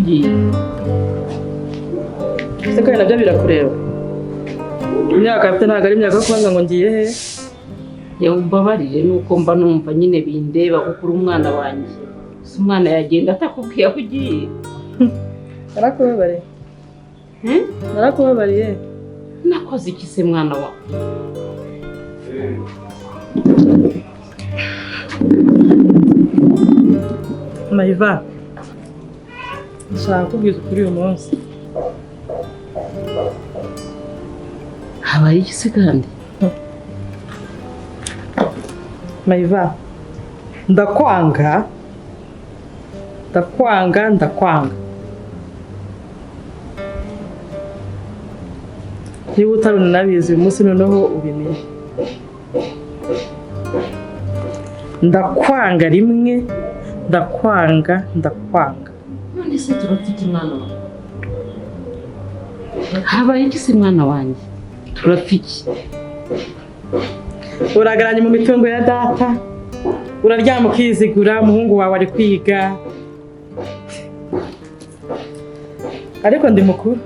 ugiye se kandi nabyo birakureba imyaka afite ntabwo ari imyaka yo kubanza ngo ngiye he yewe umbabarire nuko mba numva nyine bindeba kuko uri umwana wanjye si umwana yagenda atakubwiye aho ugiye narakubabariye narakubabariye nakoze iki se mwana wa Mayiva ndashaka kubwiza ukuri uyu munsi habaye iki se kandi Mayiva ndakwanga niba utarunanabizi uyu munsi noneho ubimenye ndakwanga rimwe ndakwanga none se turafite umwana wawe habaye iki se mwana wanjye turafite uragaranye mu mitungo ya data uraryama ukizigura umuhungu wawe ari kwiga ariko ndi mukuru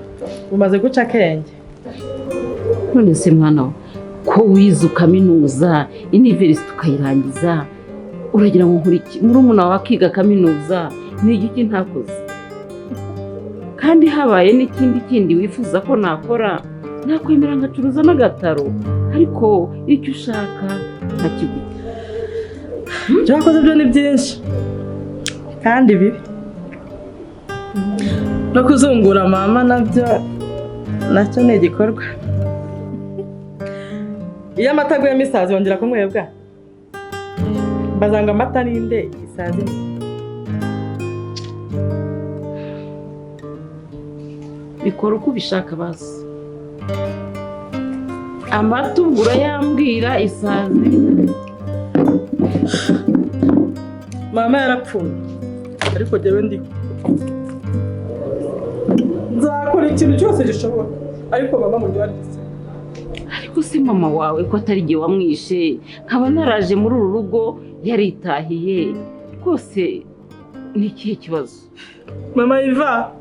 umaze guca akenge none se mwana wa ko wize ukaminuza university ukayirangiza uragira ngo nkuriki murumuna wawe akiga kaminuza ni igiki ntakoze kandi habaye n'ikindi kindi wifuza ko nakora nakwemera ngacuruza n'agataro ariko icyo ushaka ntakiguha ibyo wakoze byo ni byinshi kandi bibi no kuzungura mama nacyo ni igikorwa iyo amata aguyemo isazi wongera kumwebwa bazanga amata ninde isazi bikora uko ubishaka basi amata ubwo urayambwira isazi mama yarapfuye ariko jyewe ndiho nzakora ikintu cyose gishoboka ariko mama muryarize ariko se mama wawe ko atari igihe wamwishe nkaba naraje muri uru rugo yaritahiye rwose ni ikihe kibazo mama Iva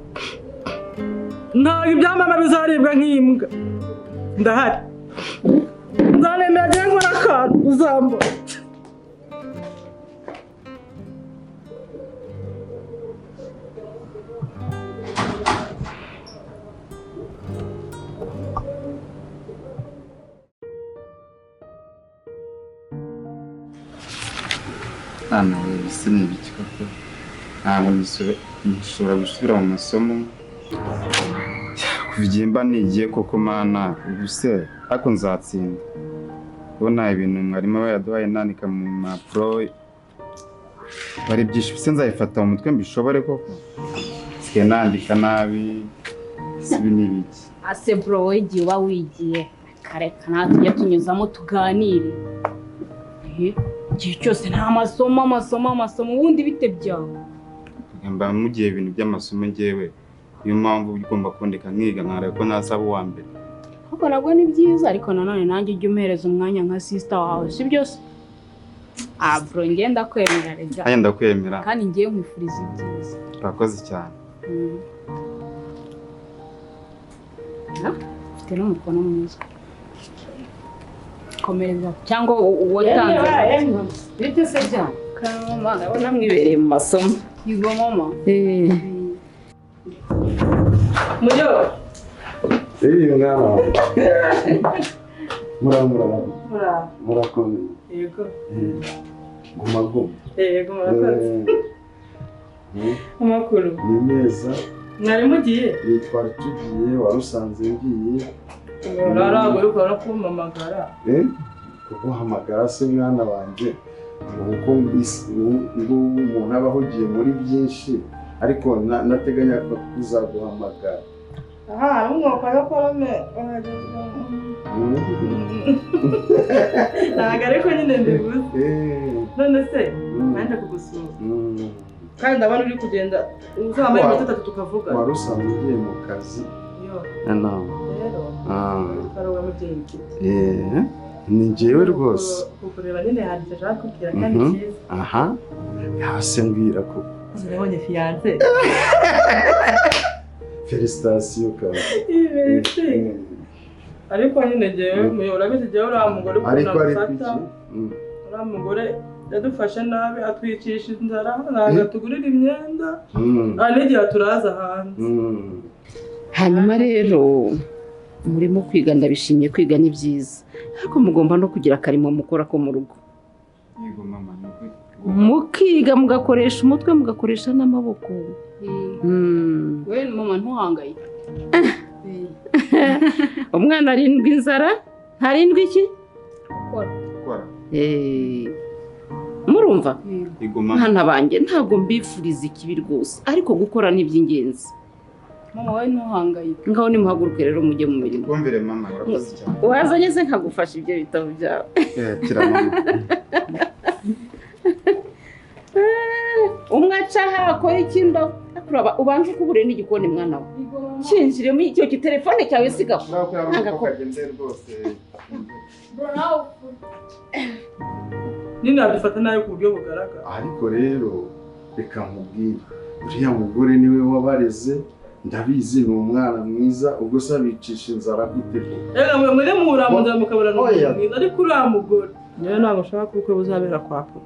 ntabwo ibya mama bizaribwa nk'imbwa ndahari nzanemera njye nkora akantu uzambona Hano ese ni ibiki koko ntabwo nshobora gusubira mu masomo kuva igihe mba nigiye koko mana ubuse ariko nzatsinda ubona ibintu mwarimu aba yaduhaye nandika mu mpapuro bari byinshi bise nzayifata mu mutwe mbishobore koko nsigaye nandika nabi ibi ni ibiki ase bro wowe igihe uba wigiye kareka natwe tujya tunyuzamo tuganire igihe cyose nta amasomo ubundi bite byawe mba mugiye ibintu by'amasomo ngewe niyo mpamvu ugomba kundeka nkiga nkareba ko nasaba uwa mbere ahubwo nabwo ni byiza ariko nanone nanjye ujye umuhereza umwanya nka sister wawe si byose bro njye ndakwemera rega nanjye ndakwemera kandi ngiye nkwifuriza ibyiza urakoze cyane ufite n'umukono mwiza komereza cyangwa watanze bite se byane mama ndabona mwibereye mu masomo yigo mama Mujo mwana murakomeye yego guma yego murakoze amakuru ni meza mwari mugiye twari tugiye warusanze ngiye narago ariko arakumpamagara kuguhamagara se mwana wanjye uko umuntu aba ahugiye muri byinshi ariko nateganya ko kuzaguhamagara umwuka yo korome ntabwo ariko nyine ndibuze none se nanjye kugusura kandi ndabona uri kugenda uzamara iminota 3 tukavuga wari usanzwe ugiye mu kazi rero hari umubyeyi mfite ni njyewe rwose kukureba nyine hari icyo ashaka kubwira kandi cyiza yase mbwira ko Nabonye fiance. Félicitations kandi. Merci. Ariko nyine jewe muyobora bizi jewe uriya mugore Ariko ari gufata. Uriya mugore yadufashe nabi atwicisha inzara ntabwo tugurira imyenda. N'igihe turaza hanze. hanyuma rero murimo kwiga ndabishimiye kwiga ni byiza ariko mugomba no kugira akarimo mukora ko mu rugo Yego mama mukiga mugakoresha umutwe mugakoresha n'amaboko we mama ntuhangayike umwana arindwi inzara ntarindwi iki gukora murumva Yego mama hana banjye ntabwo mbifuriza ikibi rwose ariko gukora ni iby'ingenzi mama we ntuhangayike ngaho nimuhaguruke rero mujye mu mirimo kumvire mama urakoze cyane wazanye se nkagufasha ibyo bitabo byawe kira mama umwe acaha akora ikindo akuraba ubanje kubure n'igikoni mwana we kinjire muri icyo telefone cyawe sigaho Nini abifata nayo ku buryo bugaragara. Ariko rero reka nkubwire uriya mugore niwe wabareze ndabizi ni umwana mwiza ubwo se abicisha inzara gute Mwene muramuzana mukabura n'umwana mwiza ariko uriya mugore niyo ntabwo ushaka ko ubukwe buzabera kwa papa.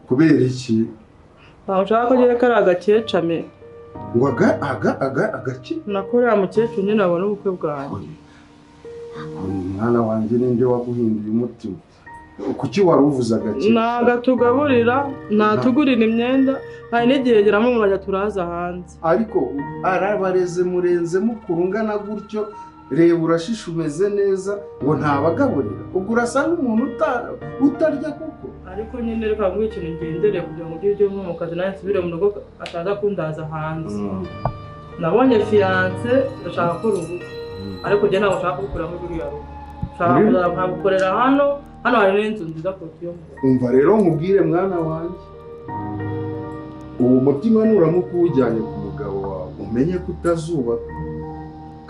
kubera iki Ntabwo ushaka ko agiye kari agakecame. ngo agaki Nako uriya mukecuru nyine abona ubukwe bwanjye. umwana wanjye ninde waguhinduye umutima kuki wari uvuze agaki Ntabwo atugaburira ntatugurira imyenda hari n'igihe geramo umwanya turaza hanze. ariko arabareze murenze mukuru ungana gutyo reba urashisha umeze neza ngo ntabagaburira ubwo urasa n'umuntu utarya kuko Ariko nyine reka nguhe ikintu ngendereye kugira ngo ujye ujye mu kazi nawe nsubire mu rugo ataza kundaza hanze. Nabonye fiance ndashaka gukora ubukwe ariko njye ntabwo nshaka kubikorera muri buriya rugo. Nshaka gukorera hano hari n'inzu nziza kuruta iyo mvuga. umva rero nkubwire mwana wanjye uwo mutima nuramuka uwujyanye ku mugabo wawe umenye ko utazubaka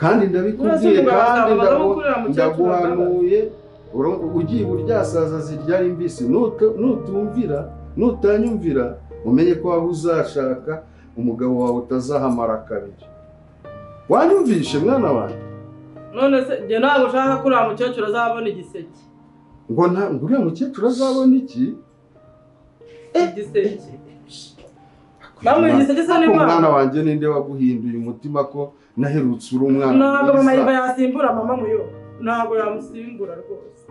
kandi ndabikubwiye kandi ndaguhanuye ugiye buryasaza zirya ari mbisi nutanyumvira umenye ko waba uzashaka umugabo wawe utazahamara kabiri wanyumvishe mwana wanjye None se njye ntabwo ushaka ko uriya mukecuru azabona igiseke. ngo uriya mukecuru azabona iki Igiseke. Bamuha igiseke se ni mwana wanjye ninde waguhinduye umutima ko naherutse uri umwana ntabwo mama yiva yasimbura mama muyo ntabwo yamusimbura rwose.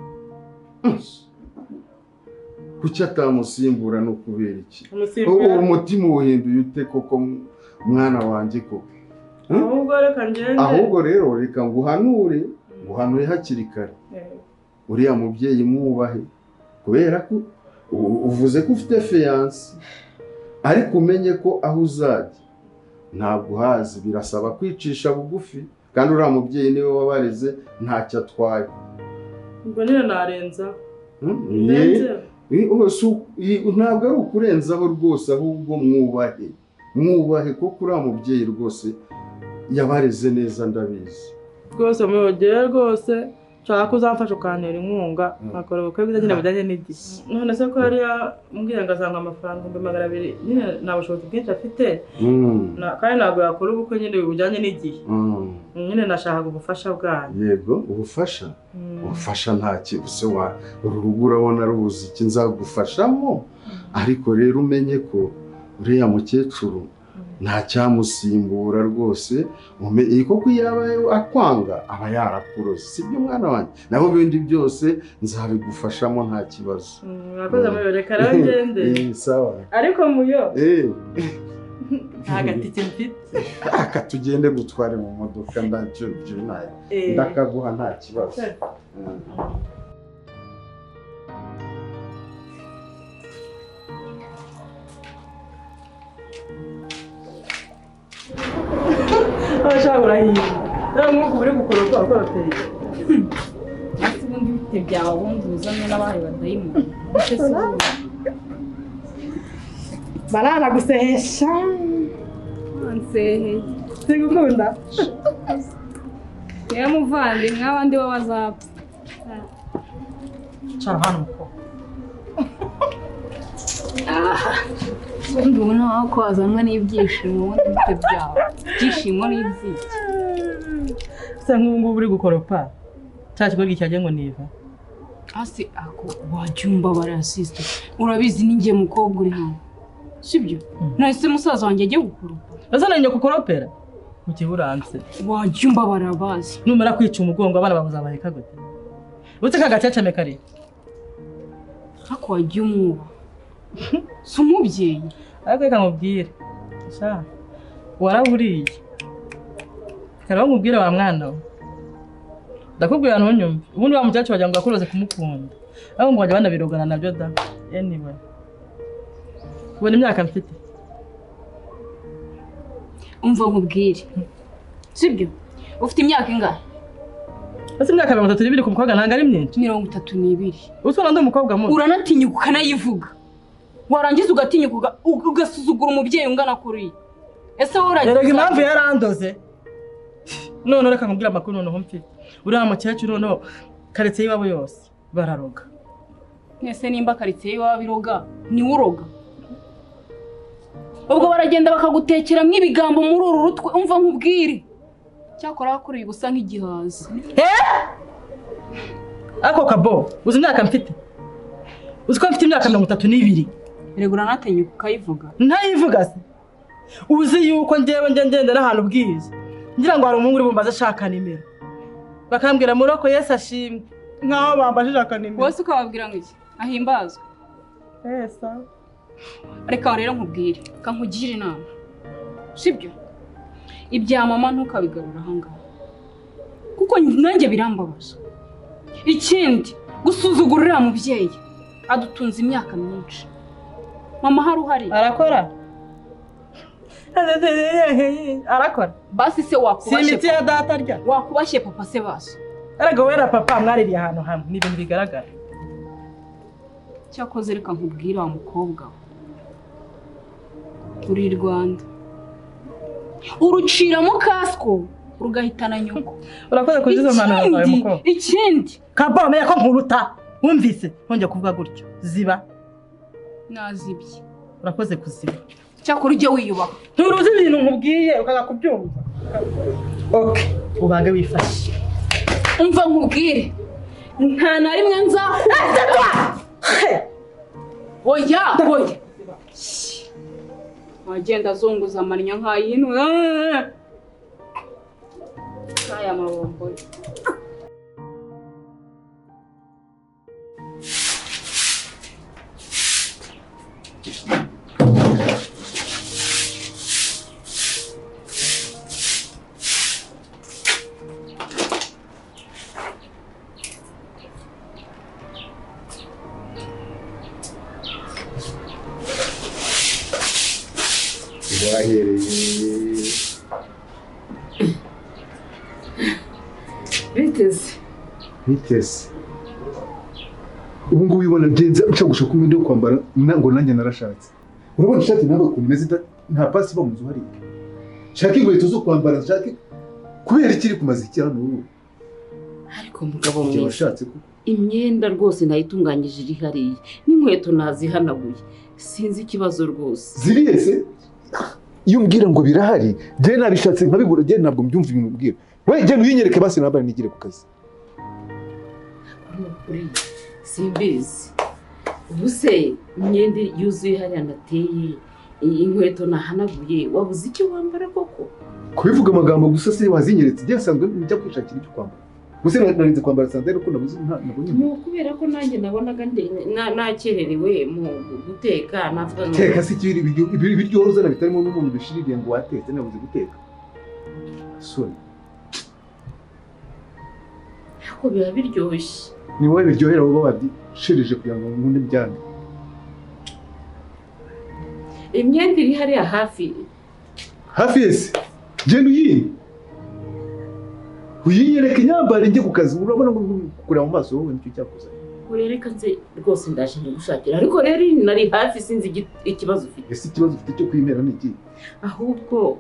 kuki atamusimbura no kubera iki uwo mutima uwuhinduye ute koko mwana wanjye koko ahubwo rero reka nguhanure hakiri kare uriya mubyeyi mwubahe kubera ko uvuze ko ufite fiance ariko umenye ko aho uzajya ntabwo uhazi birasaba kwicisha bugufi kandi uriya mubyeyi niwe wabareze ntacyo atwaye ubwo nyine narenza ntabwo ari ukurenzaho rwose ahubwo mwubahe kuko uriya mubyeyi rwose yabareze neza ndabizi rwose muyogere rwose nshaka ko uzamfasha ukantera inkunga nkakora ubukwe bwiza nyine bujyanye n'igihe none se ko yari yambwira ngo azanga amafaranga 200,000 nyine nta bushobozi bwinshi afite kandi ntabwo yakora ubukwe nyine bujyanye n'igihe nyine nashakaga ubufasha bwanyu yego ubufasha nta kintu se uru rugo urabona rubuze iki nzagufashamo ariko rero umenye ko uriya mukecuru nta cyamusimbura rwose koko yaba akwanga aba yarakuroze sibyo mwana wanjye naho bindi byose nzabigufashamo nta kibazo murakoze muyo reka rero ngende sawa ariko muyo nta gatike mfite aka tugende gutware mu modoka ndakaguha nta kibazo abashaka urahiye rero nk'uko uri gukoroka ukoroteye ati ubundi bite byawe ubundi uzanye n'abandi badayimoni barara gusehesha anseheye sigukunda niyo muvandimwe abandi bo bazapfa cara hano mukobwa ndabona ko wazanwa n'ibyishimo ubundi bite byawe ibyishimo n'ibyiki usa nk'ubu ngubu uri gukoropa cya kigo gicyaje ngo niva hasi ako wajyumba barasiste urabizi ninjye mukobwa uri hano sibyo nahise musaza wanjye agiye gukoropa azana njye kukoropera mu kiburanse wajyumba barabazi numara kwica umugongo abana bazabaheka gute utse kagaceceme kare ako wajya umwuba si umubyeyi ariko reka nkubwire sha waraburiye kare nkubwire wa mwana we ndakubwira ntunyumve ubundi wa mucacu wagira ngo akuroze kumukunda aho ngo bajya banabirogana nabyo da anyway ubona imyaka mfite umva nkubwire sibyo ufite imyaka ingahe ese imyaka 32 ku mukobwa ntabwo ari myinshi 32 usona ndi umukobwa muto uranatinyuka ukanayivuga warangiza ugatinyuka ugasuzugura umubyeyi ungana kuri ese wowe uragiye rero impamvu yarandoze none reka nkubwira amakuru noneho mfite uriya mukecuru noneho karetse y'iwabo yose bararoga ese nimba karetse y'iwabo biroga niwe uroga ubwo baragenda bakagutekeramo ibigambo muri uru rutwe umva nkubwire cyakora hakuriye ubusa nk'igihaza ako kabo uzi imyaka mfite uzi ko mfite imyaka 32 rego uranatinyuka ukayivuga ntayivuga se uzi yuko njyewe ngenda n'ahantu bwiza ngira ngo hari umuhungu uri bumbaza ashaka nimero bakambwira muroko Yesu ashimwe nkaho bambajije akanimero wose ukababwira ngo iki ahimbazwe esa reka rero nkubwire kankugire inama sibyo ibya mama ntukabigarura ahangaha kuko nanjye birambabaza ikindi gusuzugurira mubyeyi adutunze imyaka myinshi mama hari arakora arakora basi se wakubashye si imiti ya data arya wakubashye papa se baso erega wera papa mwaririye ahantu hamwe ni ibintu bigaragara cyakoze reka nkubwire wa mukobwa uri Rwanda uruciramo kasko rugahitana nyoko urakoze kuzizo mpanuro zawe mukobwa ikindi kabo meya ko nkuruta wumvise nkonje kuvuga gutyo ziba nazibye urakoze kuziba cyakora ujye wiyubaha nturuzi ibintu nkubwiye ukaga kubyumva okay ubange wifashe umva nkubwire nta na rimwe nzakubona oya wagenda azunguza amanya nk'ayinu nk'aya mabombo biteze ubu ngubu ubibona byenze ushaka kumenya kwambara ngo nanjye narashatse urabona ishati nawe ukuntu imeze nta pasi iba mu nzu hariya shaka inkweto zo kwambara shaka kubera ikiri ku maziki hano ubu ariko mugabo mwiza washatse ko imyenda rwose nayitunganyije iri hariya n'inkweto nazihanaguye sinzi ikibazo rwose ziriye se iyo umbwira ngo birahari njye nabishatse nkabibura njye ntabwo mbyumva ibintu umbwira we njye uyinyereke basi nabara nigire ku kazi simbizi ubu se imyenda yuzuye hariya nateye inkweto nahanaguye wabuze icyo wambara koko kubivuga amagambo gusa se wazinyeretse njye asanzwe njya kwishakira icyo kwambara gusa narinze kwambara sandali ko nabuze nabonye ni ukubera ko nanjye nabonaga nakererewe mu guteka navuga ngo teka si ibiryo uzana bitarimo n'umuntu bishiririye ngo watetse nabuze guteka sorry ariko biba biryoshye ni wowe biryohera wowe wabyishirije kugira ngo nkunde byange imyenda iri hariya hafi yese genda uyinyereke nyambare njye ku kazi urabona ngo kureba mu maso wowe nicyo cyakoze wereka nze rwose ndaje gushakira ariko rero nari hafi sinzi ikibazo ufite ese ikibazo ufite cyo kwimera ni iki ahubwo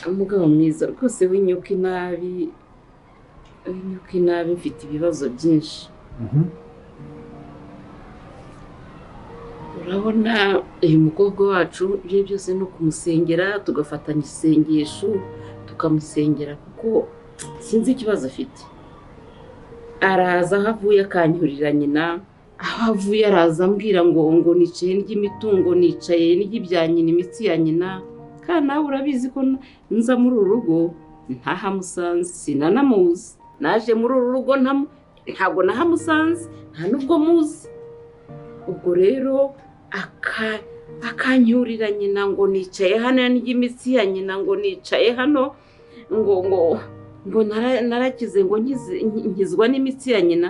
umugabo mwiza rwose w'inyuka inabi mfite ibibazo byinshi urabona uyu mukobwa wacu ibyo byose no kumusengera tugafatanya isengesho tukamusengera kuko sinzi ikibazo afite. Araza aho avuye akanyurira nyina, aho avuye araza ambwira ngo nicaye ry'imitungo, nicaye n'ibya nyina, imitsi ya nyina. Kandi nawe urabizi ko nza muri uru rugo ntahamusanze, sinanamuzi. Naje muri uru rugo ntabwo nahamusanze, nta nubwo muzi. Ubwo rero akanyurira nyina ngo nicaye hano n'imitsi ya nyina, ngo nicaye hano ngo narakize ngo nkizwa n'imitsi ya nyina.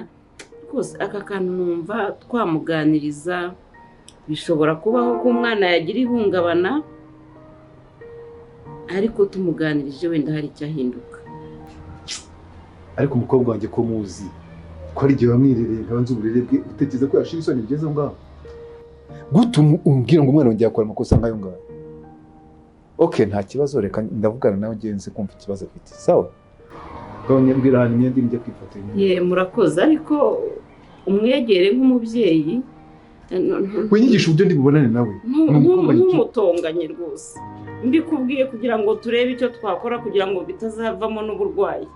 Rwose aka kantu numva twamuganiriza, bishobora kubaho ko umwana yagira ihungabana, ariko tumuganirije wenda hari icyahinduka. ariko umukobwa wanjye ko muzi ko ari igihe wamwirereye nkabanza uburere bwe utekereza ko yashira isoni bigeze aho ngaho gute umbwira ngo umwana wanjye yakora amakosa nk'ayo ngayo? Okay, nta kibazo, reka ndavugana nawe ngenze kumva ikibazo afite. Sawa, gahunda mbwira hano imyenda njye kwifatanya. Murakoze, ariko umwegere nk'umubyeyi, winyigisha uburyo ndi bubonane nawe nk'umutonganye rwose. Mbikubwiye kugira ngo turebe icyo twakora kugira ngo bitazavamo n'uburwayi.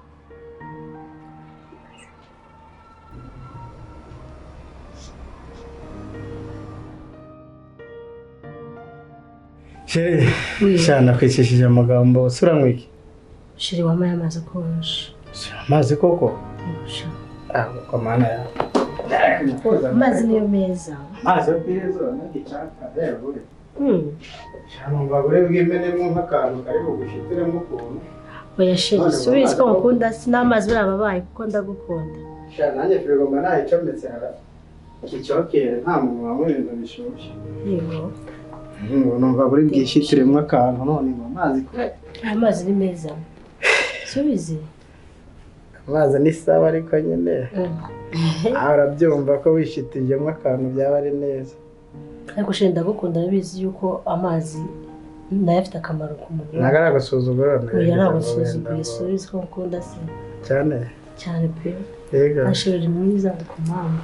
Sheri, shana kwicishije amagambo usuranywe iki? Sheri wamaye amazi akonje. Amazi koko? Yosha. Kwa maana ya. Amazi niyo meza. Amazi pizo n'igicaka rero. Shana mbagure bw'imenemo nk'akantu kari bugushitiremo ukuntu. Oya Sheri, subizi ko mukunda sinamazi birababaye kuko ndagukunda. Shana nanjye firigo mba nayicometse hara. Ikicokere nta muntu wamwe ibintu bishyushye. Yego. Numva buri bwishitiremo akantu none ngo amazi ko. Amazi ni meza. Subizi. Amazi ni sawa ariko nyine. Arabyumva ko wishitijemo akantu byaba ari neza. Ariko Sheri ndagukunda nabizi yuko amazi nayo afite akamaro ku mubiri. Nagara gusuzugura. Oya nagusuzugura, subizi ko mukunda se. Cyane pe. Yego. Ashobora mwiza ku mama.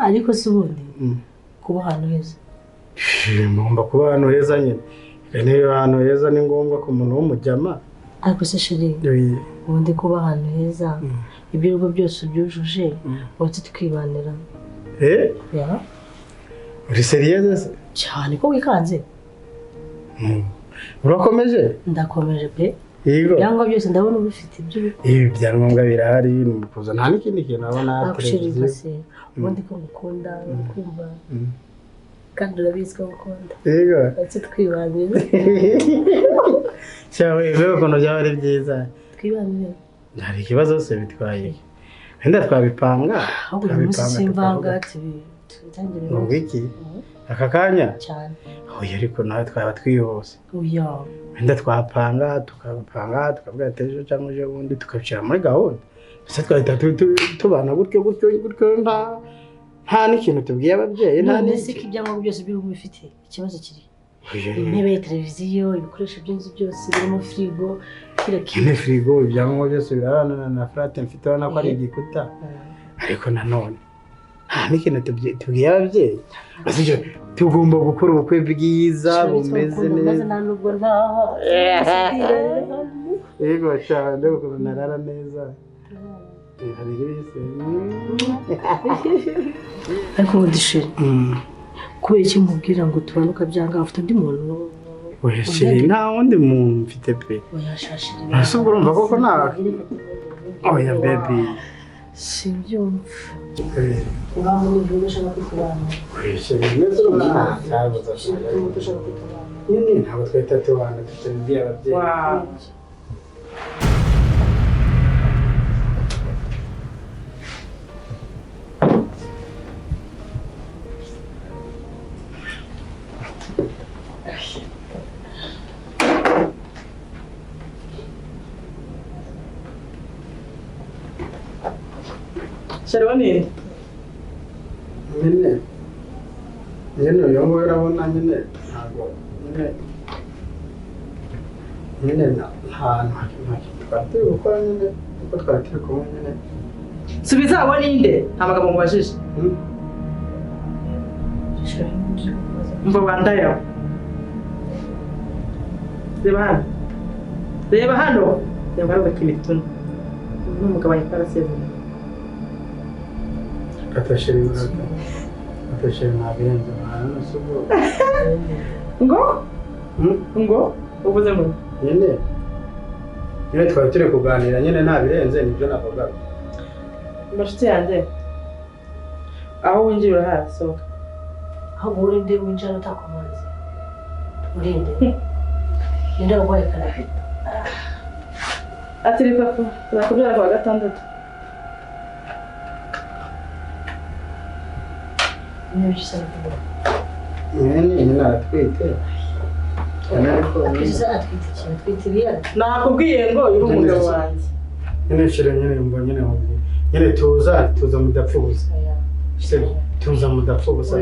Ariko si ubundi kuba ahantu heza. Ngomba kuba ahantu heza nyine. Niba ahantu heza ni ngombwa ku muntu w'umujyama. Ariko se Sheri, ubundi kuba ahantu heza ibirugo byose byujuje ubundi twibanira. Ya? Uri seriyeuse se? Cyane ko wikanze. Urakomeje? Ndakomeje pe. Yego. Byangwa byose ndabona ubifite ibyo. Ibyangombwa birahari n'umupuzo nta n'ikindi kintu abona televiziyo. Ubundi ko mukunda kumva. Kandi urabizi ko mukunda. Yego. Ati twibanira. Cyawe rero kono byaba ari byiza. Twibanira. Hari ikibazo se bitwaye. Wenda twabipanga. Twabipanga Ngo iki? Aka kanya? Cyane. Oya ariko nawe twaba twihose. Oya. Wenda twapanga tukabipanga tukavuga ejo cyangwa ejo bundi tukabicira muri gahunda. Ese twahita tubana gutyo nta n'ikintu tubwiye ababyeyi nta n'iki ibyangombwa byose by'urugo bifite ikibazo kiri. Intebe, televiziyo, ibikoresho by'inzu byose birimo firigo, kine firigo, ibyangombwa byose birarana na flat mfite wana ko ari igikuta. Ariko nanone nta n'ikintu tubwiye ababyeyi. Basije tugomba gukora ubukwe bwiza bumeze neza. Nta nubwo ntaho. Yego cyane kuko narara neza. Ariko udishira. Kubera iki mubwira ngo tubanuka byanga afite undi muntu? Oya Sheri, nta wundi muntu mfite pe. Oya shashiri. Ese urumva koko nawe? Oya baby. Simbyumva. Uramuntu ushaka kwitubana. Oya Sheri, neza urumva cyabuza Sheri. Ntabwo twahita tubana tutabibwiye ababyeyi. Sheri wani? Nyine uyu nguyu urabona nyine ntabwo nyine nta twari turi gukora nyine kuko twari turi kumwe nyine. Subiza abo ninde? Nta magambo mubajije. Mbo bandayo. Reba hano. Reba hano kimituna. N'umugabo yitwa Seven. Atashiri urata. Atashiri nabirenze hano subo. Ngo uvuze ngo nyine twari turi kuganira nyine nabirenze nibyo navuga. Mbashiti yanjye. Aho winjira urahasohoka. aho urinde winjira utakomanze urinde ninde wabaye karafi Ati papa tuzakubyara kwa gatandatu. niyo gisaba kuvuga nyine naratwite akiza atwite cyane twitiriye Nakubwiye ngo uri umugabo wanjye. nyine shire nyine mbo nyine mubwiye nyine tuza mudapfubuza tuza mudapfubuza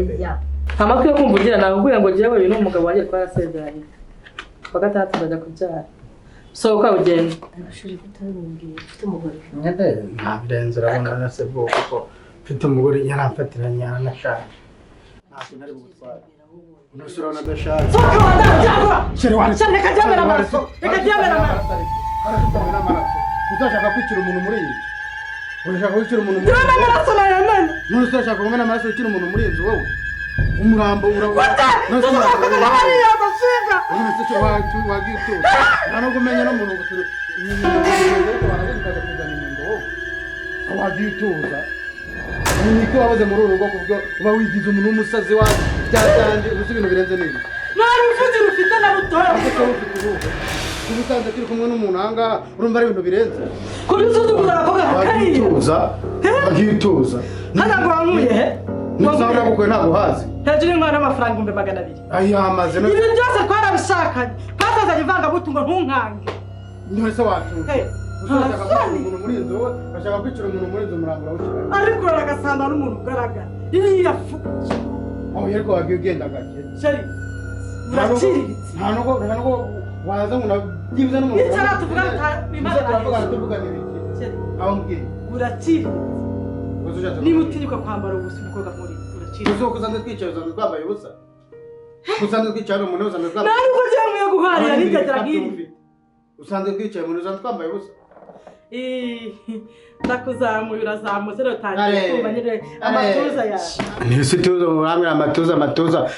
Amatwi yo kumva ugira nakubwiye ngo jewe uyu n'umugabo wanjye twarasezeranye. Kwa gatandatu nzajya kubyara. Sohoka ugende. abashuri kutarumbwiye ufite umugore nyine nabirenze urabona nase bwo kuko mfite umugore yaramfatiranye yaranashaje ntabwo nari bugutwara unasura na dashaje shire wani Share kajamera maraso. Kajamera maraso. Uzashaka kwicira umuntu muri iyi urashaka kwicira umuntu muri Kajamera maraso na yamena. none uzashaka kumena amaraso ukira umuntu muri inzu wowe umurambo urabona none wagiye nta no kumenya no muntu guturu wagiye utuza niko wabuze muri uru rugo kubwo uba wigize umuntu w'umusazi wa byatanje ubuze ibintu birenze n'ibi Nari ufuzi rufite na rutoya. ubusanzwe turi kumwe n'umuntu ahangaha urumva ari ibintu birenze Kubisuzugura akoga wagiye utuza Hana gwanguye he? Nusanga nagukoye ntabwo hazi Hejuru y'inkwano y'amafaranga 200. ayamaze no Ibi byose twarabishakanye. Twatazanye ivangabutungo ntunkange. none se watuza Hey. ushaka kwicira umuntu muri inzu wowe bashaka kwicira umuntu muri inzu murambura w'ikiraro Ariko uragasamba n'umuntu ugaragara. Iriya fu. aho yeriko wagiye ugenda gake Sheri. Uraciriritse. nta nuko waza ngo nabyibuze n'umuntu Icara tuvuga tuvuga tuvuga n'ibiki Sheri. aho mbwiye Uraciriritse. Niba utinyuka kwambara ubusa umukobwa muri uraciriritse. uzo kuzanze twicaye uzanze twambaye ubusa usanzwe twicaye umuntu uzanze twambaye Nari ko cyangwa guharira n'igatira ngiri. usanzwe twicaye umuntu uzanze twambaye ubusa ndakuzamuye urazamutse rero utangiye kumva nyine amatuza yawe. ntisi tuzo uramira amatuza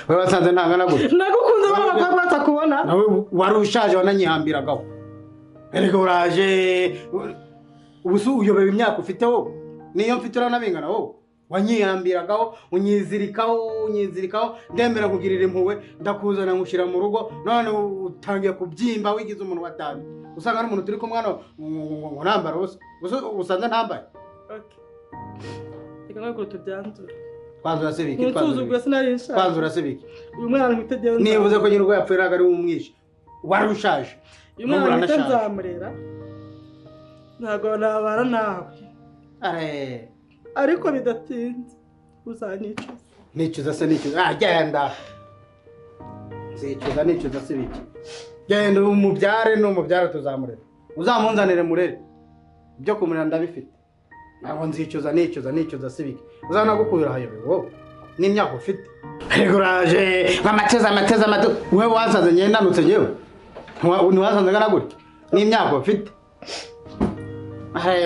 wowe wasanze ntangana gutya Nagukunze b'abakobwa batakubona. nawe wari ushaje wananyihambiragaho erega uraje ubusu uyobera imyaka ufite wowe niyo mfite uranabingana wowe wanyihambiragaho unyizirikaho ndemera kugirira impuhwe ndakuzana nkushyira mu rugo none utangiye kubyimba wigize umuntu watanu usanga ari umuntu turi kumwe hano nambara usanze ntambaye reka nk'uko tubyanzura kwanzura se biki ntutuzugwe sinari nshaka kwanzura se biki uyu mwana mwitegeho nibuze ko nyir'urugo yapfuye ari umwishe wari ushaje uyu mwana mwite nzamurera ntabwo nabara nawe ariko bidatinze uzanyicuza nicuza se nicuza genda nicuza se biki genda umubyare tuzamurera uzamunzanire murere ibyo kumurera ndabifite ntabwo nicuza se biki uzanagukubira hayobewe wowe n'imyaka ufite ariko uraje amateza wowe wasanze njye ndanutse njyewe ntiwasanze ngana gutya n'imyaka ufite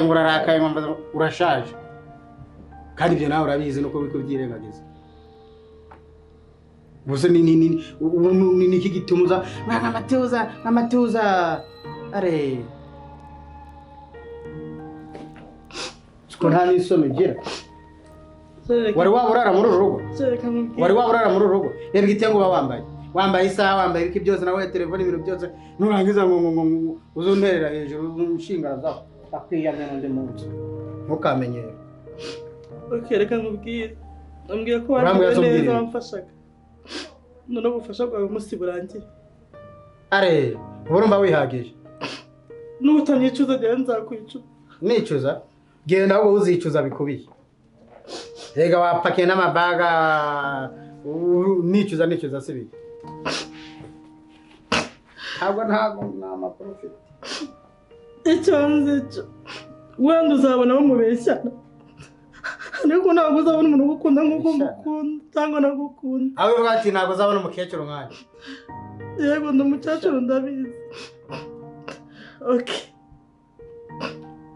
ngo urarakaye ngo urashaje kandi ibyo nawe urabizi nuko biko byirengagiza bose ni iki gitumuza amatuza are siko nta n'isoni ugira wari waba urara muri uru rugo reba igiti ngo uba wambaye isaha wambaye ibiki byose nawe telefone ibintu byose nurangiza ngo uzunterera hejuru inshingano zawe akwiyamya n'undi munsi ntukamenyere reka nkubwire nambwiye ko wari neza wamfashaga none ubufasha bwawe umunsi burangiye urumva wihagije n'utanyicuza genda nzakwicuza nicuza genda ahubwo uzicuza bikubiye rega wapakiye n'amabaga nicuza si bibi ntabwo nta makuru ufite icyo nzi cyo wenda uzabona bamubeshyana ariko ntabwo uzabona umuntu ugukunda nk'uko ngukunda cyangwa nagukunda. Aho uvuga ati ntabwo uzabona umukecuru nkanjye. Yego ndi umukecuru ndabizi. Okay.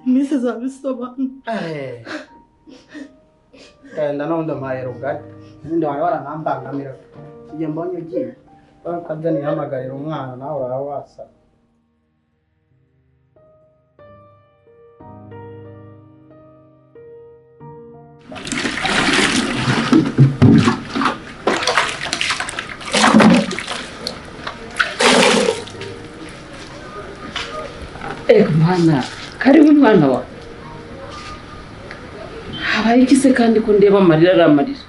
Iminsi zabisobanura. Kanda none ndampaye rugari. Ubundi wari waranambangamira. Igihe mbonye ugiye. Bakajya nihamagarira umwana nawe uraba wasa. Mwana, karibu mwana wa. Habaye iki se kandi ko ndeba amarira aramarira?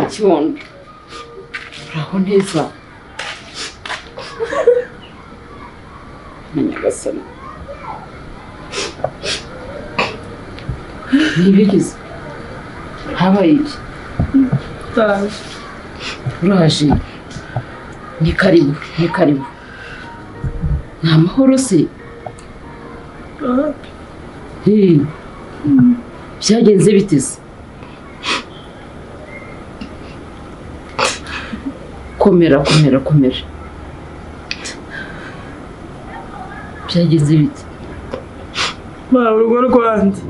Kibondo. Uraho neza. Nyagasani. Nibigize. Habaye iki? Uraje. Ni karibu, ni karibu. Nta mahoro se? Byagenze bite se? Komera. Byagenze bite? Urugo rwanjye